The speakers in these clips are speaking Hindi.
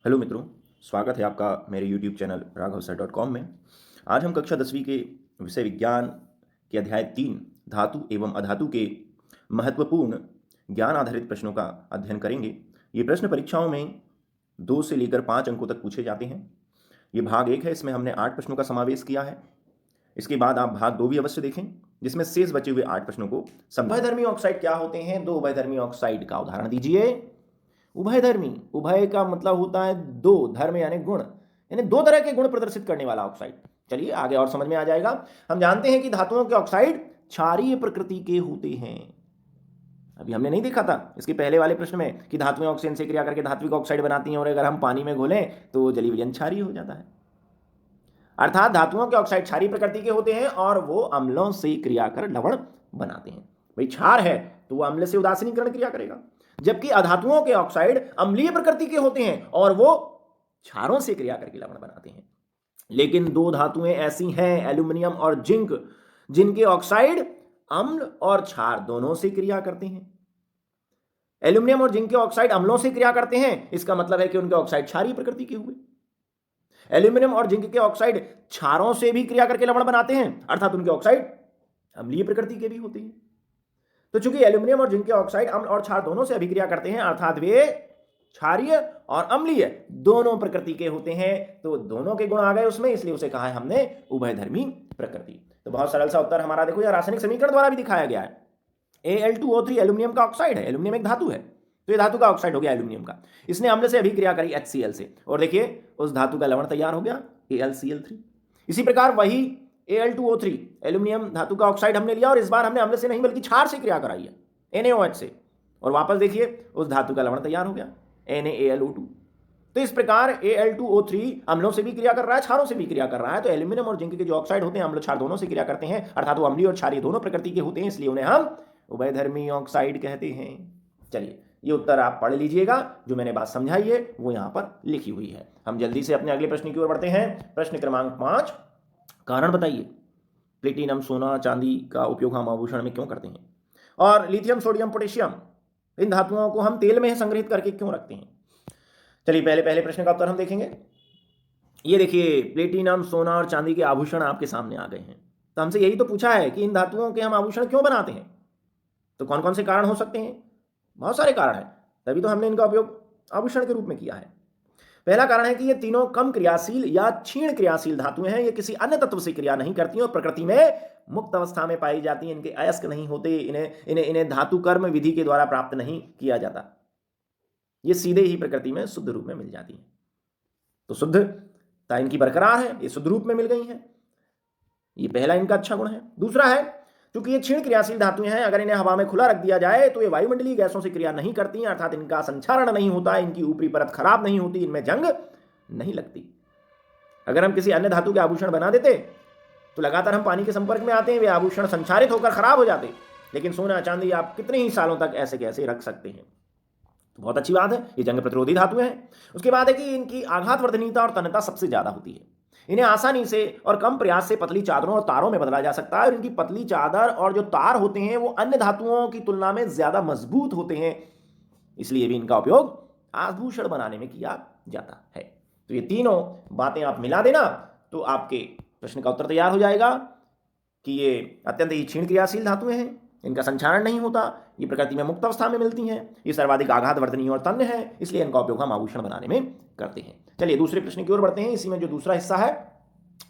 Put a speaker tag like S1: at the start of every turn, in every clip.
S1: हेलो मित्रों, स्वागत है आपका मेरे YouTube चैनल राघवसर.com में। आज हम कक्षा 10वीं के विषय विज्ञान के अध्याय 3 धातु एवं अधातु के महत्वपूर्ण ज्ञान आधारित प्रश्नों का अध्ययन करेंगे। ये प्रश्न परीक्षाओं में 2 से लेकर 5 अंकों तक पूछे जाते हैं। ये भाग 1 है, इसमें हमने 8 प्रश्नों का समावेश किया है। इसके बाद आप भाग 2 भी अवश्य देखें, जिसमें शेष बचे हुए 8 प्रश्नों को उभयधर्मी ऑक्साइड क्या होते हैं। 2 उभयधर्मी ऑक्साइड का उदाहरण दीजिए। उभयधर्मी, उभय का मतलब होता है दो, धर्म यानी गुण, यानी दो तरह के गुण प्रदर्शित करने वाला ऑक्साइड। चलिए आगे और समझ में आ जाएगा। हम जानते हैं कि धातुओं के ऑक्साइड क्षारीय प्रकृति के होते हैं। अभी हमने नहीं देखा था इसके पहले वाले प्रश्न में कि धातुएं ऑक्सीजन से क्रिया करके धात्विक ऑक्साइड बनाती हैं और अगर हम पानी में घोलें तो जलीय विलयन क्षारीय हो जाता है। अर्थात धातुओं के ऑक्साइड क्षारीय प्रकृति के होते हैं और वो अम्लों से क्रिया कर लवण बनाते हैं। भाई क्षार है तो वो अम्ल से उदासीनीकरण क्रिया करेगा, जबकि अधातुओं के ऑक्साइड अम्लीय प्रकृति के होते हैं और वो क्षारों से क्रिया करके लवण बनाते हैं। लेकिन दो धातुएं ऐसी हैं, एल्यूमिनियम और जिंक, जिनके ऑक्साइड अम्ल और क्षार दोनों से क्रिया करते हैं। एल्यूमिनियम और जिंक के ऑक्साइड अम्लों से क्रिया करते हैं, इसका मतलब है कि उनके ऑक्साइड क्षारीय प्रकृति के हुए। एल्यूमिनियम और जिंक के ऑक्साइड क्षारों से भी क्रिया करके लवण बनाते हैं, अर्थात उनके ऑक्साइड अम्लीय प्रकृति के भी होते हैं। तो चूंकि एल्यूमिनियम और जिंक के ऑक्साइड अम्ल और क्षार दोनों से अभिक्रिया करते हैं, अर्थात वे क्षारीय और अम्लीय दोनों प्रकृति के होते हैं, तो दोनों के गुण आ गए उसमें, इसलिए उसे कहा है हमने उभयधर्मी प्रकृति। तो बहुत सरल सा उत्तर हमारा देखो, यह रासायनिक समीकरण द्वारा भी दिखाया गया है। Al2O3 एल्यूमिनियम का ऑक्साइड है, एल्यूमिनियम एक धातु है, तो ये धातु का ऑक्साइड हो गया एल्यूमिनियम का। इसने अम्ल से अभिक्रिया करी HCl से और देखिए उस धातु का लवण तैयार हो गया AlCl3। इसी प्रकार वही Al2O3 एल्यूमिनियम धातु का ऑक्साइड हमने लिया और इस बार हमने अम्ल से नहीं बल्कि क्षार से क्रिया कराई है NaOH से, और वापस देखिए उस धातु का लवण तैयार हो गया NaAlO2। तो इस प्रकार Al2O3 अम्लों से भी क्रिया कर रहा है, क्षारों से भी क्रिया कर रहा है। तो एल्यूमिनियम और जिंक के जो ऑक्साइड होते हैं अम्ल क्षार दोनों से क्रिया करते हैं, अर्थात वो अम्लीय और क्षारीय दोनों प्रकृति के होते हैं, इसलिए उन्हें हम उभयधर्मी ऑक्साइड कहते हैं। चलिए ये उत्तर आप पढ़ लीजिएगा, जो मैंने बात समझाई है वो यहां पर लिखी हुई है। हम जल्दी से अपने अगले प्रश्न की ओर बढ़ते हैं। प्रश्न क्रमांक 5, कारण बताइए प्लेटिनम सोना चांदी का उपयोग हम आभूषण में क्यों करते हैं, और लिथियम सोडियम पोटेशियम इन धातुओं को हम तेल में संग्रहित करके क्यों रखते हैं। चलिए पहले प्रश्न का उत्तर हम देखेंगे। ये देखिए प्लेटिनम सोना और चांदी के आभूषण आपके सामने आ गए हैं। तो हमसे यही तो पूछा है कि इन धातुओं के हम आभूषण क्यों बनाते हैं। तो कौन कौन से कारण हो सकते हैं, बहुत सारे कारण हैं, तभी तो हमने इनका उपयोग आभूषण के रूप में किया है। पहला कारण है कि ये तीनों कम क्रियाशील या क्षीण क्रियाशील धातुएं हैं, ये किसी अन्य तत्व से क्रिया नहीं करती और प्रकृति में मुक्त अवस्था में पाई जाती हैं, इनके अयस्क नहीं होते, इन्हें धातु कर्म विधि के द्वारा प्राप्त नहीं किया जाता, ये सीधे ही प्रकृति में शुद्ध रूप में मिल जाती है। तो शुद्धता इनकी बरकरार है, ये शुद्ध रूप में मिल गई है, ये पहला इनका अच्छा गुण है। दूसरा है क्योंकि ये क्षीण क्रियाशील धातुएं हैं, अगर इन्हें हवा में खुला रख दिया जाए तो ये वायुमंडलीय गैसों से क्रिया नहीं करती हैं, अर्थात इनका संचारण नहीं होता, इनकी ऊपरी परत खराब नहीं होती, इनमें जंग नहीं लगती। अगर हम किसी अन्य धातु के आभूषण बना देते तो लगातार हम पानी के संपर्क में आते हैं, वे आभूषण संचारित होकर खराब हो जाते, लेकिन सोना चांदी आप कितने ही सालों तक ऐसे कैसे रख सकते हैं। तो बहुत अच्छी बात है, ये जंग प्रतिरोधी धातुएं हैं। उसके बाद है कि इनकी आघातवर्धनीयता और तन्यता सबसे ज्यादा होती है, इन्हें आसानी से और कम प्रयास से पतली चादरों और तारों में बदला जा सकता है, और इनकी पतली चादर और जो तार होते हैं वो अन्य धातुओं की तुलना में ज्यादा मजबूत होते हैं, इसलिए भी इनका उपयोग आभूषण बनाने में किया जाता है। तो ये तीनों बातें आप मिला देना तो आपके प्रश्न का उत्तर तैयार हो जाएगा कि ये अत्यंत ही क्षीण क्रियाशील धातुएं हैं, इनका संचारण नहीं होता, ये प्रकृति में मुक्त अवस्था में मिलती हैं, ये सर्वाधिक आघातवर्धनीय और तन्य है, इसलिए इनका उपयोग हम आभूषण बनाने में करते हैं। चलिए दूसरे प्रश्न की ओर बढ़ते हैं। इसी में जो दूसरा हिस्सा है,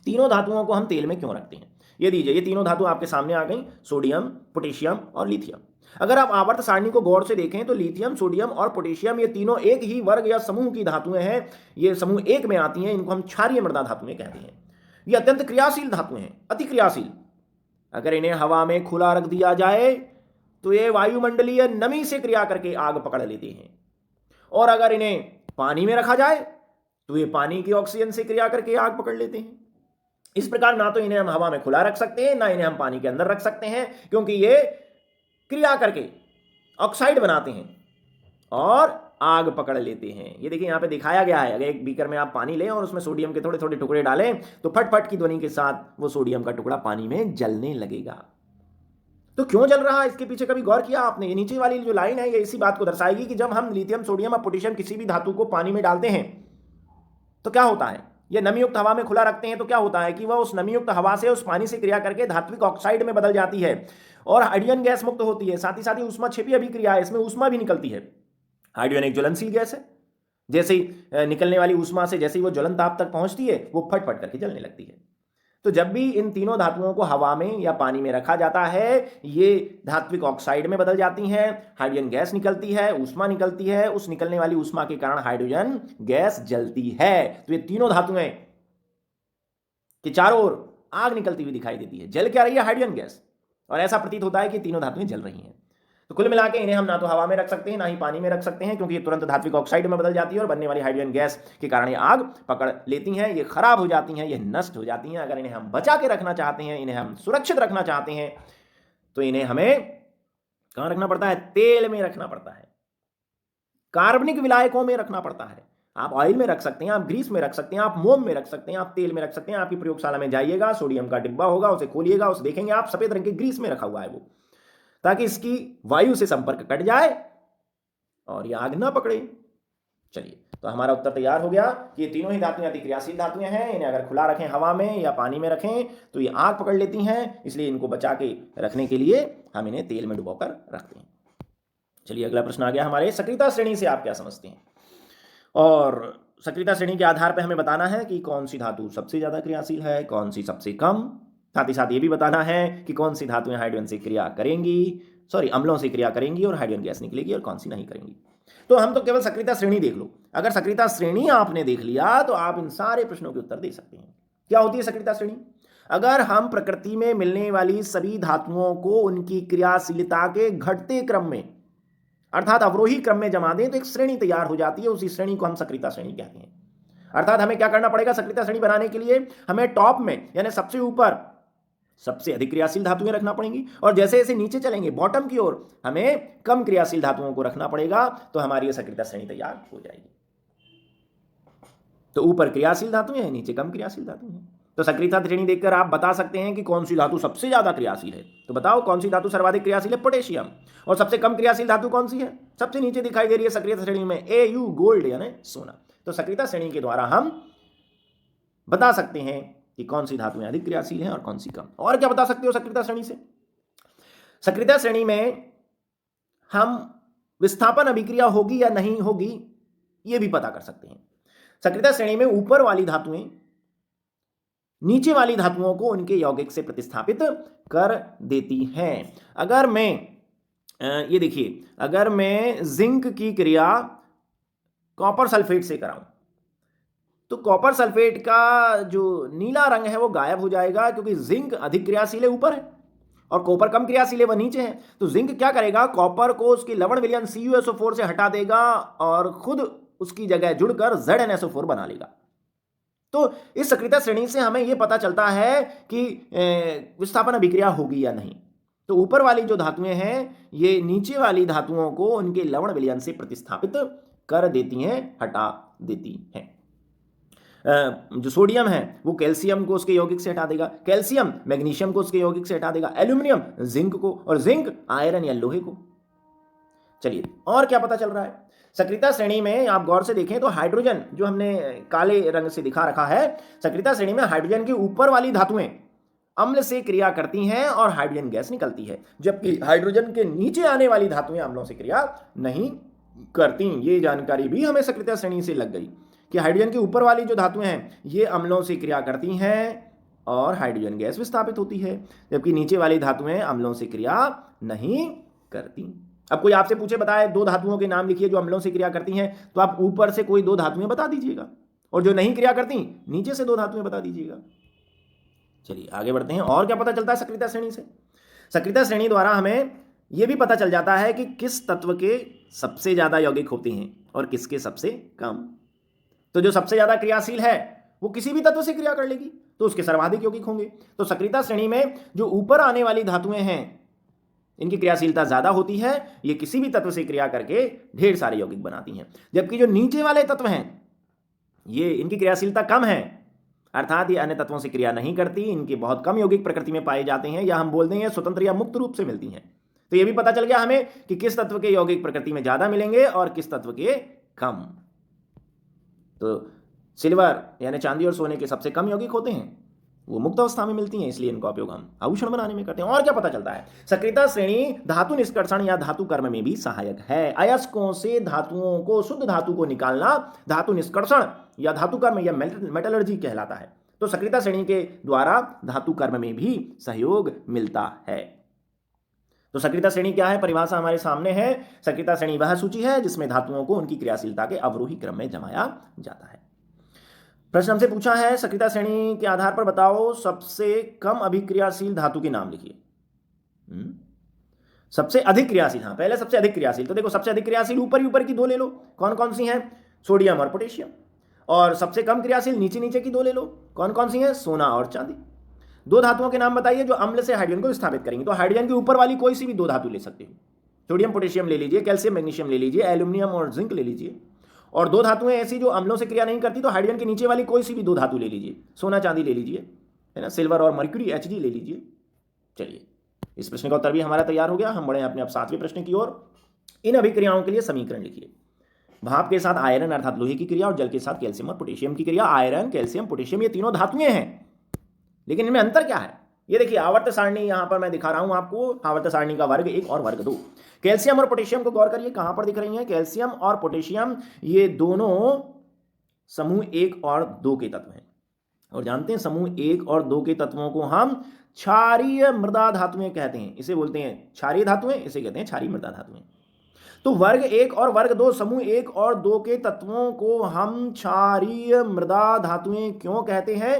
S1: तीनों धातुओं को हम तेल में क्यों रखते हैं। ये दीजिए, ये तीनों धातु आपके सामने आ गई, सोडियम, पोटेशियम और लिथियम। अगर आप आवर्त सारणी को गौर से देखें तो लिथियम, सोडियम और पोटेशियम ये तीनों एक ही वर्ग या समूह की धातुएं हैं, ये समूह एक में आती हैं, इनको हम क्षारीय मृदा धातुएं कहते हैं। ये अत्यंत क्रियाशील धातुएं हैं, अति क्रियाशील। अगर इन्हें हवा में खुला रख दिया जाए तो ये वायुमंडलीय नमी से क्रिया करके आग पकड़ लेते हैं, और अगर इन्हें पानी में रखा जाए तो ये पानी की ऑक्सीजन से क्रिया करके आग पकड़ लेते हैं। इस प्रकार ना तो इन्हें हम हवा में खुला रख सकते हैं, ना इन्हें हम पानी के अंदर रख सकते हैं, क्योंकि ये क्रिया करके ऑक्साइड बनाते हैं और आग पकड़ लेते हैं। ये देखिए यहाँ पे दिखाया गया है, अगर एक बीकर में आप पानी लें और उसमें सोडियम के थोड़े थोड़े टुकड़े डालें तो फट फट की ध्वनि के साथ वो सोडियम का टुकड़ा पानी में जलने लगेगा। तो क्यों जल रहा है, इसके पीछे कभी गौर किया आपने। ये नीचे वाली जो लाइन है ये इसी बात को दर्शाएगी कि जब हम लिथियम, सोडियम और पोटेशियम किसी भी धातु को पानी में डालते हैं तो क्या होता है, ये नमी युक्त हवा में खुला रखते हैं तो क्या होता है कि वह उस नमी युक्त हवा से उस पानी से क्रिया करके धात्विक ऑक्साइड में बदल जाती है और हाइड्रोजन गैस मुक्त होती है। साथ ही ऊष्मा छिपी अभिक्रिया है, इसमें ऊष्मा भी निकलती है। हाइड्रोजन एक ज्वलनशील गैस है, जैसे ही निकलने वाली ऊष्मा से जैसे ही वो ज्वलन ताप तक पहुंचती है वो फट फट करके जलने लगती है। तो जब भी इन तीनों धातुओं को हवा में या पानी में रखा जाता है ये धात्विक ऑक्साइड में बदल जाती हैं, हाइड्रोजन गैस निकलती है, ऊष्मा निकलती है, उस निकलने वाली ऊष्मा के कारण हाइड्रोजन गैस जलती है। तो ये तीनों धातुएं कि चारों ओर आग निकलती हुई दिखाई देती है, जल क्या रही है, हाइड्रोजन गैस, और ऐसा प्रतीत होता है कि तीनों धातुएं जल रही हैं। तो कुल मिला के इन्हें हम ना तो हवा में रख सकते हैं ना ही पानी में रख सकते हैं, क्योंकि ये तुरंत धात्विक ऑक्साइड में बदल जाती है और बनने वाली हाइड्रोजन गैस के कारण ये आग पकड़ लेती हैं, ये खराब हो जाती हैं, ये नष्ट हो जाती हैं। अगर इन्हें हम बचा के रखना चाहते हैं, इन्हें हम सुरक्षित रखना चाहते हैं, तो इन्हें हमें कहां रखना पड़ता है, तेल में रखना पड़ता है, कार्बनिक विलायकों में रखना पड़ता है। आप ऑयल में रख सकते हैं, आप ग्रीस में रख सकते हैं, आप मोम में रख सकते हैं, आप तेल में रख सकते हैं। आपकी प्रयोगशाला में जाइएगा, सोडियम का डिब्बा होगा, उसे खोलिएगा, उसे देखेंगे आप सफेद रंग के ग्रीस में रखा हुआ है वो, ताकि इसकी वायु से संपर्क कट जाए और ये आग ना पकड़े। चलिए, तो हमारा उत्तर तैयार हो गया कि ये तीनों ही धातुएं अतिक्रियाशील धातुएं हैं। इन्हें अगर खुला रखें हवा में या पानी में रखें तो ये आग पकड़ लेती हैं, इसलिए इनको बचा के रखने के लिए हम इन्हें तेल में डुबोकर रखते हैं। चलिए, अगला प्रश्न आ गया हमारे, सक्रियता श्रेणी से आप क्या समझते हैं? और सक्रियता श्रेणी के आधार पर हमें बताना है कि कौन सी धातु सबसे ज्यादा क्रियाशील है, कौन सी सबसे कम। साथ ही साथ ये भी बताना है कि कौन सी धातुएं हाइड्रोजन से क्रिया करेंगी, अम्लों से क्रिया करेंगी और हाइड्रोजन गैस निकलेगी, और कौन सी नहीं करेंगी। तो हम तो केवल सक्रियता श्रेणी देख लो। अगर सक्रियता श्रेणी आपने देख लिया तो आप इन सारे प्रश्नों के उत्तर दे सकते हैं। क्या होती है सक्रियता श्रेणी? अगर हम प्रकृति में मिलने वाली सभी धातुओं को उनकी क्रियाशीलता के घटते क्रम में अर्थात अवरोही क्रम में जमा दें तो एक श्रेणी तैयार हो जाती है, उसी श्रेणी को हम सक्रियता श्रेणी कहते हैं। अर्थात हमें क्या करना पड़ेगा, सक्रियता श्रेणी बनाने के लिए हमें टॉप में यानी सबसे ऊपर सबसे अधिक क्रियाशील धातुएं रखना पड़ेंगी, और जैसे जैसे नीचे चलेंगे बॉटम की ओर हमें कम क्रियाशील धातुओं को रखना पड़ेगा, तो हमारी यह सक्रियता श्रेणी तैयार हो जाएगी। तो ऊपर क्रियाशील धातुएं हैं, नीचे कम क्रियाशील धातुएं हैं। तो सक्रियता श्रेणी देखकर आप बता सकते हैं कि कौन सी धातु सबसे ज्यादा क्रियाशील है। तो बताओ कौन सी धातु सर्वाधिक क्रियाशील है? पोटेशियम। और सबसे कम क्रियाशील धातु कौन सी है? सबसे नीचे दिखाई दे रही है सक्रियता श्रेणी में, Au गोल्ड यानी सोना। तो सक्रियता श्रेणी के द्वारा हम बता सकते हैं कि कौन सी धातुएं अधिक क्रियाशील हैं और कौन सी कम। और क्या बता सकते हो सक्रियता श्रेणी से? सक्रियता श्रेणी में हम विस्थापन अभिक्रिया होगी या नहीं होगी यह भी पता कर सकते हैं। सक्रियता श्रेणी में ऊपर वाली धातुएं नीचे वाली धातुओं को उनके यौगिक से प्रतिस्थापित कर देती हैं। अगर मैं ये देखिए, अगर मैं जिंक की क्रिया कॉपर सल्फेट से कराऊं तो कॉपर सल्फेट का जो नीला रंग है वो गायब हो जाएगा, क्योंकि जिंक अधिक क्रियाशील है ऊपर है और कॉपर कम क्रियाशील है वह नीचे है। तो जिंक क्या करेगा, कॉपर को उसकी लवण विलयन CuSO4 से हटा देगा और खुद उसकी जगह जुड़कर ZnSO4 बना लेगा। तो इस सक्रियता श्रेणी से हमें यह पता चलता है कि विस्थापन अभिक्रिया होगी या नहीं। तो ऊपर वाली जो धातुएं हैं ये नीचे वाली धातुओं को उनके लवण विलयन से प्रतिस्थापित कर देती हैं, हटा देती हैं। जो सोडियम है वो कैल्शियम को उसके यौगिक से हटा देगा, कैल्शियम मैग्नीशियम को उसके यौगिक से हटा देगा, एल्यूमिनियम जिंक को, और जिंक आयरन या लोहे को। चलिए, और क्या पता चल रहा है सक्रियता श्रेणी में? आप गौर से देखें तो हाइड्रोजन जो हमने काले रंग से दिखा रखा है, सक्रियता श्रेणी में हाइड्रोजन के ऊपर वाली धातुएं अम्ल से क्रिया करती हैं और हाइड्रोजन गैस निकलती है, जबकि हाइड्रोजन के नीचे आने वाली धातुएं अम्लों से क्रिया नहीं करती। ये जानकारी भी हमें सक्रियता श्रेणी से लग गई कि हाइड्रोजन के ऊपर वाली जो धातुएं हैं ये अम्लों से क्रिया करती हैं और हाइड्रोजन गैस विस्थापित होती है, जबकि नीचे वाली धातुएं अम्लों से क्रिया नहीं करती। अब कोई आपसे पूछे बताए दो धातुओं के नाम लिखिए जो अम्लों से क्रिया करती हैं, तो आप ऊपर से कोई दो धातुएं बता दीजिएगा, और जो नहीं क्रिया करती नीचे से दो धातुएं बता दीजिएगा। चलिए आगे बढ़ते हैं। और क्या पता चलता है सक्रियता श्रेणी से? सक्रियता श्रेणी द्वारा हमें यह भी पता चल जाता है कि किस तत्व के सबसे ज्यादा यौगिक होते हैं और किसके सबसे कम। तो जो सबसे ज्यादा क्रियाशील है वो किसी भी तत्व से क्रिया कर लेगी, तो उसके सर्वाधिक यौगिक होंगे। तो सक्रियता श्रेणी में जो ऊपर आने वाली धातुएं हैं इनकी क्रियाशीलता ज्यादा होती है, ये किसी भी तत्व से क्रिया करके ढेर सारे यौगिक बनाती हैं, जबकि जो नीचे वाले तत्व हैं ये इनकी क्रियाशीलता कम है, अर्थात ये अन्य तत्वों से क्रिया नहीं करती, इनके बहुत कम यौगिक प्रकृति में पाए जाते हैं, या हम बोल देंगे स्वतंत्र या मुक्त रूप से मिलती हैं। तो ये भी पता चल गया हमें कि किस तत्व के यौगिक प्रकृति में ज्यादा मिलेंगे और किस तत्व के कम। तो सिल्वर यानी चांदी और सोने के सबसे कम यौगिक होते हैं, वो मुक्त अवस्था में मिलती हैं, इसलिए इनका उपयोग हम आभूषण बनाने में करते हैं। और क्या पता चलता है, सक्रियता श्रेणी धातु निष्कर्षण या धातु कर्म में भी सहायक है। अयस्कों से धातुओं को, शुद्ध धातु को निकालना धातु निष्कर्षण या धातु कर्म या मेटलर्जी कहलाता है। तो सक्रियता श्रेणी के द्वारा धातु कर्म में भी सहयोग मिलता है। तो सक्रियता श्रेणी क्या है, परिभाषा हमारे सामने है। सक्रियता श्रेणी वह सूची है जिसमें धातुओं को उनकी क्रियाशीलता के अवरोही क्रम में जमाया जाता है। प्रश्न हमसे पूछा है, सक्रियता श्रेणी के आधार पर बताओ सबसे कम अभिक्रियाशील धातु के नाम लिखिए। सबसे अधिक क्रियाशील, हाँ पहले सबसे अधिक क्रियाशील। तो देखो सबसे अधिक क्रियाशील ऊपर ही ऊपर की दो ले लो, कौन कौन सी हैं, सोडियम और पोटेशियम। और सबसे कम क्रियाशील नीचे नीचे की दो ले लो, कौन कौन सी हैं, सोना और चांदी। दो धातुओं के नाम बताइए जो अम्ल से हाइड्रोजन को विस्थापित करेंगे। तो हाइड्रोजन के ऊपर वाली कोई सी भी दो धातु ले सकते हो, सोडियम पोटेशियम ले लीजिए, कैल्शियम मैग्नीशियम ले लीजिए, एल्यूमिनियम और जिंक ले लीजिए। और दो धातुएं ऐसी जो अम्लों से क्रिया नहीं करती, तो हाइड्रोजन के नीचे वाली कोई सी भी दो धातु ले लीजिए, सोना चांदी ले लीजिए, है ना, सिल्वर और मर्क्यूरी Hg ले लीजिए। चलिए, इस प्रश्न का उत्तर भी हमारा तैयार हो गया। हम बढ़े अपने अब 7वें प्रश्न की ओर। इन अभिक्रियाओं के लिए समीकरण लिखिए। भाप के साथ आयरन अर्थात लोहे की क्रिया और जल के साथ कैल्शियम और पोटेशियम की क्रिया। आयरन, कैल्शियम, पोटेशियम ये तीनों धातुएं हैं, लेकिन इनमें अंतर क्या है, ये देखिए आवर्त सारणी यहां पर मैं दिखा रहा हूं आपको। आवर्त सारणी का वर्ग 1 और वर्ग 2। कैल्शियम और पोटेशियम को गौर करिए, कहां पर दिख रही है, कैल्शियम और पोटेशियम ये दोनों समूह 1 और 2 के तत्व हैं। और जानते हैं समूह 1 और 2 के तत्वों को हम क्षारीय मृदा धातुएं कहते हैं। इसे बोलते हैं क्षारीय धातुएं, इसे कहते हैं क्षारीय मृदा धातुएं। तो वर्ग 1 और वर्ग 2, समूह 1 और 2 के तत्वों को हम क्षारीय मृदा धातुएं क्यों कहते हैं?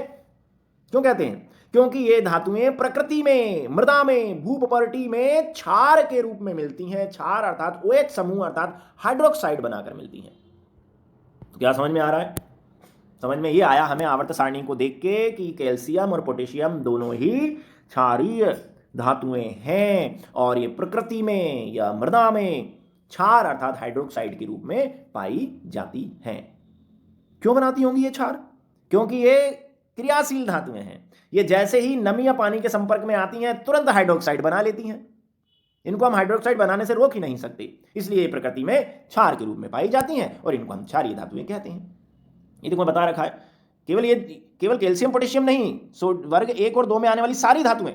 S1: क्यों कहते हैं? क्योंकि ये धातुएं प्रकृति में, मृदा में, भूप्रॉपर्टी में क्षार के रूप में मिलती हैं। क्षार अर्थात OH समूह अर्थात हाइड्रोक्साइड बनाकर मिलती हैं। तो क्या समझ में आ रहा है? समझ में ये आया हमें आवर्त सारणी को देख के कि कैल्शियम और पोटेशियम दोनों ही क्षारीय धातुएं हैं और ये प्रकृति में या मृदा में क्षार अर्थात हाइड्रोक्साइड के रूप में पाई जाती हैं। क्यों बनाती होंगी ये क्षार? क्योंकि ये क्रियाशील धातुएं हैं। ये जैसे ही नमी या पानी के संपर्क में आती हैं तुरंत हाइड्रोक्साइड बना लेती हैं। इनको हम हाइड्रोक्साइड बनाने से रोक ही नहीं सकते, इसलिए ये प्रकृति में क्षार के रूप में पाई जाती हैं और इनको हम क्षारीय धातुएं कहते हैं। ये देखो बता रखा है। केवल कैल्शियम पोटेशियम नहीं, वर्ग 1 और 2 में आने वाली सारी धातुएं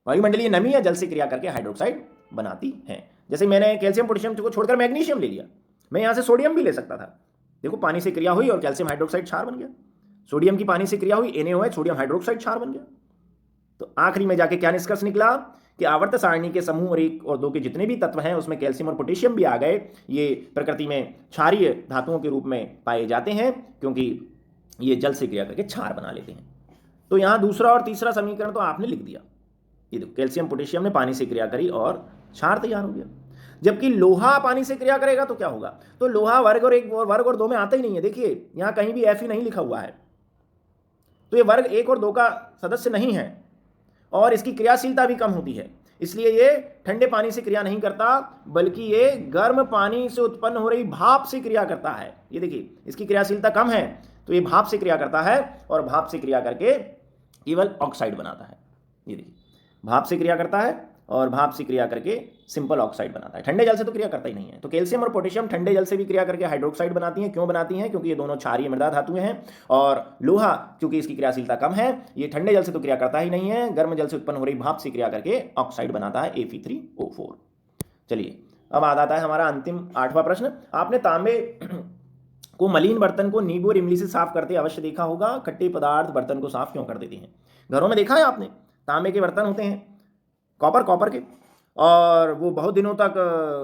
S1: वायुमंडलीय नमी या जल से क्रिया करके हाइड्रोक्साइड बनाती हैं। जैसे मैंने कैल्शियम पोटेशियम को छोड़कर मैग्नीशियम ले लिया, मैं यहां से सोडियम भी ले सकता था। देखो पानी से क्रिया हुई और कैल्शियम हाइड्रोक्साइड क्षार बन गया। सोडियम की पानी से क्रिया हुई, NaOH, सोडियम हाइड्रोक्साइड क्षार बन गया। तो आखिरी में जाके क्या निष्कर्ष निकला कि आवर्त सारणी के समूह 1 और 2 के जितने भी तत्व हैं उसमें कैल्शियम और पोटेशियम भी आ गए। ये प्रकृति में क्षारीय धातुओं के रूप में पाए जाते हैं क्योंकि ये जल से क्रिया करके क्षार बना लेते हैं। तो यहाँ दूसरा और तीसरा समीकरण तो आपने लिख दिया। ये देखो कैल्शियम पोटेशियम ने पानी से क्रिया करी और क्षार तैयार हो गया। जबकि लोहा पानी से क्रिया करेगा तो क्या होगा? तो लोहा वर्ग 1 और 2 में आता ही नहीं है। देखिए यहाँ कहीं भी Fe नहीं लिखा हुआ है, तो ये वर्ग 1 और 2 का सदस्य नहीं है और इसकी क्रियाशीलता भी कम होती है। इसलिए ये ठंडे पानी से क्रिया नहीं करता, बल्कि ये गर्म पानी से उत्पन्न हो रही भाप से क्रिया करता है। ये देखिए इसकी क्रियाशीलता कम है, तो ये भाप से क्रिया करता है और भाप से क्रिया करके केवल ऑक्साइड बनाता है। ये देखिए भाप से क्रिया करता है और भाप से क्रिया करके सिंपल ऑक्साइड बनाता है। ठंडे जल से तो क्रिया करता ही नहीं है। तो कैल्शियम और पोटेशियम ठंडे जल से भी क्रिया करके हाइड्रोक्साइड बनाती हैं। क्यों बनाती हैं? क्योंकि ये दोनों क्षारीय मृदा धातुएं हैं। और लोहा क्योंकि इसकी क्रियाशीलता कम है, ये ठंडे जल से तो क्रिया करता ही नहीं है, गर्म जल से उत्पन्न हो रही भाप से क्रिया करके ऑक्साइड बनाता है Fe3O4। चलिए अब आ जाता है हमारा अंतिम 8वां प्रश्न। आपने तांबे को मलिन बर्तन को नींबू और इमली से साफ करते अवश्य देखा होगा। खट्टे पदार्थ बर्तन को साफ क्यों कर देते हैं? घरों में देखा है आपने, तांबे के बर्तन होते हैं, कॉपर के, और वो बहुत दिनों तक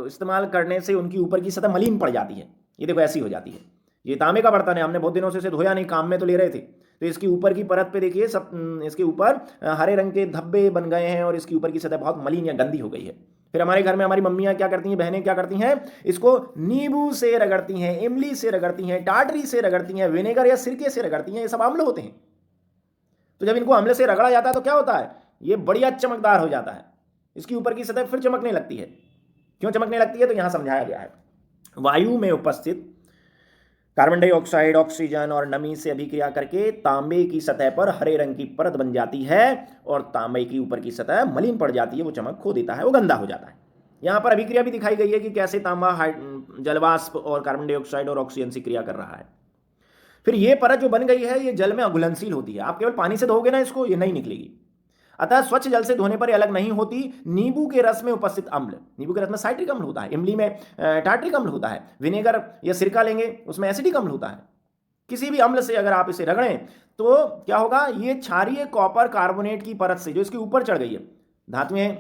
S1: इस्तेमाल करने से उनकी ऊपर की सतह मलिन पड़ जाती है। ये देखो ऐसी हो जाती है। ये तांबे का बर्तन है, हमने बहुत दिनों से इसे धोया नहीं, काम में तो ले रहे थे, तो इसकी ऊपर की परत पे देखिए सब इसके ऊपर हरे रंग के धब्बे बन गए हैं और इसकी ऊपर की सतह बहुत मलिन या गंदी हो गई है। फिर हमारे घर में हमारी मम्मियाँ क्या करती हैं, बहनें क्या करती हैं, इसको नींबू से रगड़ती हैं, इमली से रगड़ती हैं, टाटरी से रगड़ती हैं, विनेगर या सिरके से रगड़ती हैं। ये सब अम्ल होते हैं। तो जब इनको अम्ल से रगड़ा जाता है तो क्या होता है, ये बढ़िया चमकदार हो जाता है। इसकी ऊपर की सतह फिर चमकने लगती है। क्यों चमकने लगती है? तो यहां समझाया गया है। वायु में उपस्थित कार्बन डाइऑक्साइड, ऑक्सीजन और नमी से अभिक्रिया करके तांबे की सतह पर हरे रंग की परत बन जाती है और तांबे की ऊपर की सतह मलिन पड़ जाती है, वो चमक खो देता है, वो गंदा हो जाता है। यहाँ पर अभिक्रिया भी दिखाई गई है कि कैसे तांबा जलवाष्प और कार्बन डाइऑक्साइड और ऑक्सीजन से क्रिया कर रहा है। फिर ये परत जो बन गई है ये जल में अघुलनशील होती है। आप केवल पानी से धोगे ना इसको, ये नहीं निकलेगी। अतः स्वच्छ जल से धोने पर ये अलग नहीं होती। नींबू के रस में उपस्थित अम्ल, नींबू के रस में साइट्रिक अम्ल होता है, इमली में टार्ट्रिक अम्ल होता है, विनेगर या सिरका लेंगे उसमें एसिडिक अम्ल होता है। किसी भी अम्ल से अगर आप इसे रगड़ें तो क्या होगा, ये क्षारीय कॉपर कार्बोनेट की परत से जो इसके ऊपर चढ़ गई है, धातुएं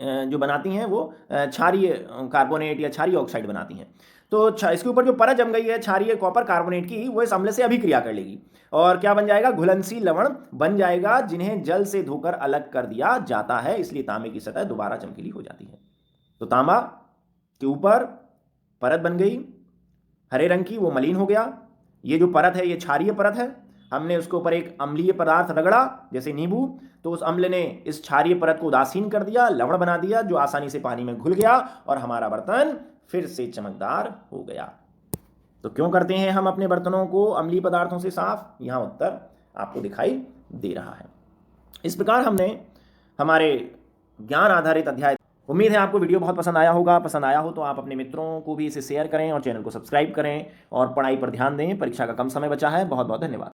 S1: जो बनाती हैं वो क्षारीय कार्बोनेट या क्षारीय ऑक्साइड बनाती हैं, तो इसके ऊपर जो परत जम गई है क्षारीय कॉपर कार्बोनेट की, वो इस अम्ल से अभिक्रिया कर लेगी और क्या बन जाएगा, घुलनशील लवण बन जाएगा, जिन्हें जल से धोकर अलग कर दिया जाता है। इसलिए तांबे की सतह दोबारा चमकीली हो जाती है। तो तांबा के ऊपर परत बन गई हरे रंग की, वो मलिन हो गया। ये जो परत है ये क्षारीय परत है, हमने उसके ऊपर एक अम्लीय पदार्थ रगड़ा जैसे नींबू, तो उस अम्ल ने इस क्षारीय परत को उदासीन कर दिया, लवण बना दिया, जो आसानी से पानी में घुल गया और हमारा बर्तन फिर से चमकदार हो गया। तो क्यों करते हैं हम अपने बर्तनों को अम्लीय पदार्थों से साफ? यहाँ उत्तर आपको दिखाई दे रहा है। इस प्रकार हमने हमारे ज्ञान आधारित अध्याय, उम्मीद है आपको वीडियो बहुत पसंद आया होगा। पसंद आया हो तो आप अपने मित्रों को भी इसे शेयर करें और चैनल को सब्सक्राइब करें और पढ़ाई पर ध्यान दें। परीक्षा का कम समय बचा है। बहुत बहुत धन्यवाद।